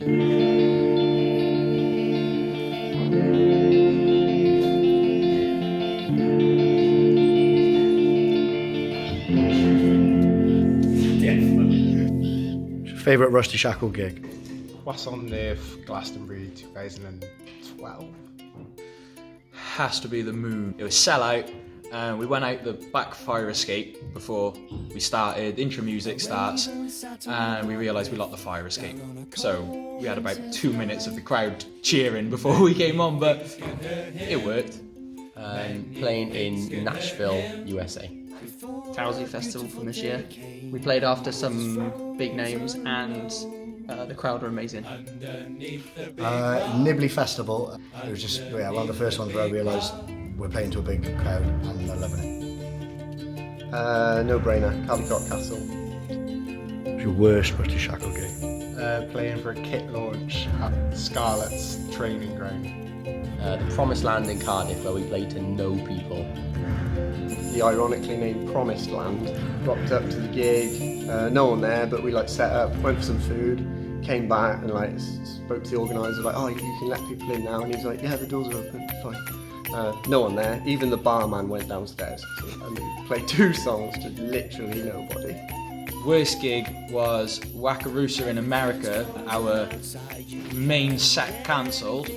Favourite Rusty Shackle gig? What's on Nerf Glastonbury 2012? Has to be the Moon. It was sellout. We went out the back fire escape before we started. Intro music starts, and we realised we locked the fire escape. So we had about 2 minutes of the crowd cheering before we came on, but it worked. Playing in Nashville, USA. Towsy Festival from this year. We played after some big names, and the crowd were amazing. Nibley Festival. It was just one of the first ones where I realised we're playing to a big crowd and they're loving it. No brainer, Caldecott Castle. What's your worst Rusty Shackle gig? Playing for a kit launch at Scarlett's training ground. The Promised Land in Cardiff, where we played to no people. The ironically named Promised Land. Rocked up to the gig, no one there, but we set up, went for some food, came back and spoke to the organiser, oh, you can let people in now, and he was like, yeah, the doors are open, fine. No one there, even the barman went downstairs, and we played 2 songs to literally nobody. Worst gig was Wakarusa in America. Our main set cancelled,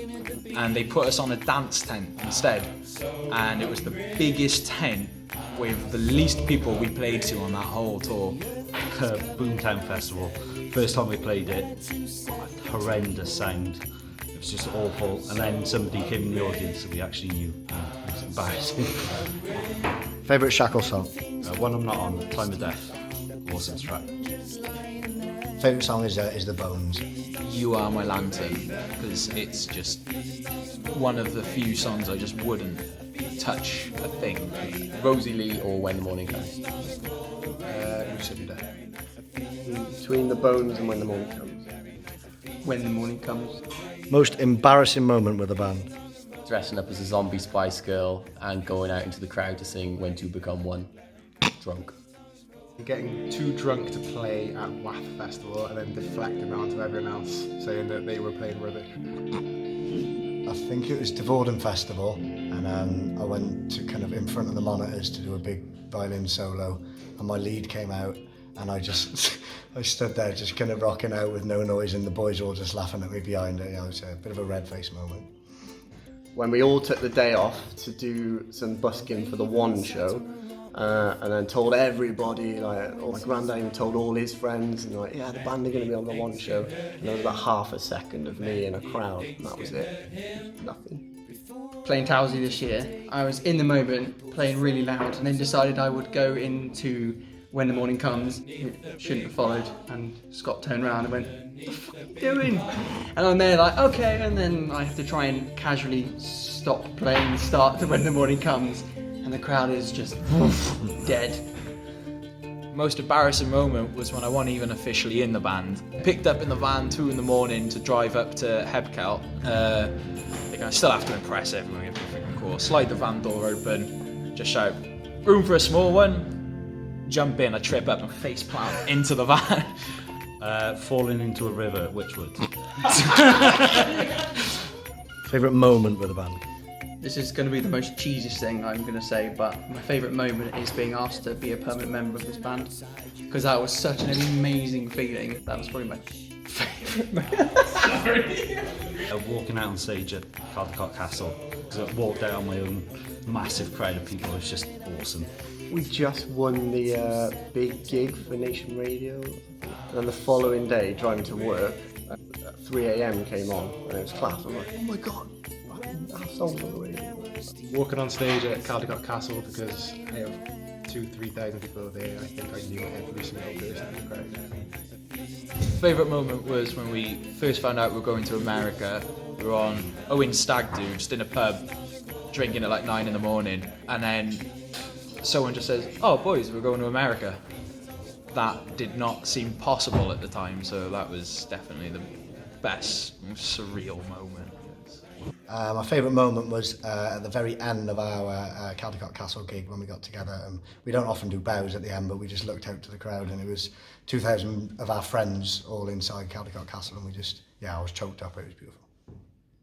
and they put us on a dance tent instead. And it was the biggest tent with the least people we played to on that whole tour. Boomtown Festival. First time we played it, horrendous sound. It was just awful. And then somebody came in the audience that we actually knew. It was embarrassing. Favourite Shackle song? One I'm not on, Time of Death. Awesome track. Favourite song is The Bones. You Are My Lantern, because it's just one of the few songs I just wouldn't touch a thing. Rosie Lee or When the Morning Comes. Between the Bones and When the Morning Comes. When the Morning Comes. Most embarrassing moment with the band? Dressing up as a zombie Spice Girl and going out into the crowd to sing When Two Become One. Drunk. Getting too drunk to play at WAF Festival and then deflecting around to everyone else, saying that they were playing rubbish. I think it was Devorden Festival, and I went to kind of in front of the monitors to do a big violin solo, and my lead came out, and I stood there just kind of rocking out with no noise, and the boys were all just laughing at me behind it. It was a bit of a red-faced moment. When we all took the day off to do some busking for the One show, and then told everybody, my granddad even told all his friends, and yeah, the band are going to be on the One show. And there was about half a second of me in a crowd, and that was it. Nothing. Playing Towsy this year, I was in the moment playing really loud, and then decided I would go into When the Morning Comes. It shouldn't have followed, and Scott turned around and went, "What the fuck are you doing?" And I'm there okay, and then I have to try and casually stop playing the start to When the Morning Comes. And the crowd is just dead. Most embarrassing moment was when I wasn't even officially in the band. Picked up in the van 2 in the morning to drive up to Hebkelt. I still have to impress everyone, of course. Slide the van door open, just shout, "Room for a small one." Jump in, I trip up and face plant into the van. Falling into a river at Witchwood. Favourite moment with the band? This is going to be the most cheesiest thing I'm going to say, but my favourite moment is being asked to be a permanent member of this band, because that was such an amazing feeling. That was probably my favourite moment. Sorry. Walking out on stage at Caldecott Castle, because I walked out on my own massive crowd of people. It was just awesome. We just won the big gig for Nation Radio, and then the following day, driving to work, at 3 a.m. came on, and it was class. I'm like, oh my god, that song's on the radio. Walking on stage at Caldecott Castle, because I have 2,000-3,000 people there, I think I knew every single person in the crowd. Favourite moment was when we first found out we were going to America. We were on Owen's Stag Do, just in a pub, drinking at 9 in the morning, and then someone just says, "Oh boys, we're going to America." That did not seem possible at the time, so that was definitely the best, most surreal moment. My favourite moment was at the very end of our Caldecott Castle gig when we got together. We don't often do bows at the end, but we just looked out to the crowd, and it was 2,000 of our friends all inside Caldecott Castle, and we just yeah, I was choked up. It was beautiful.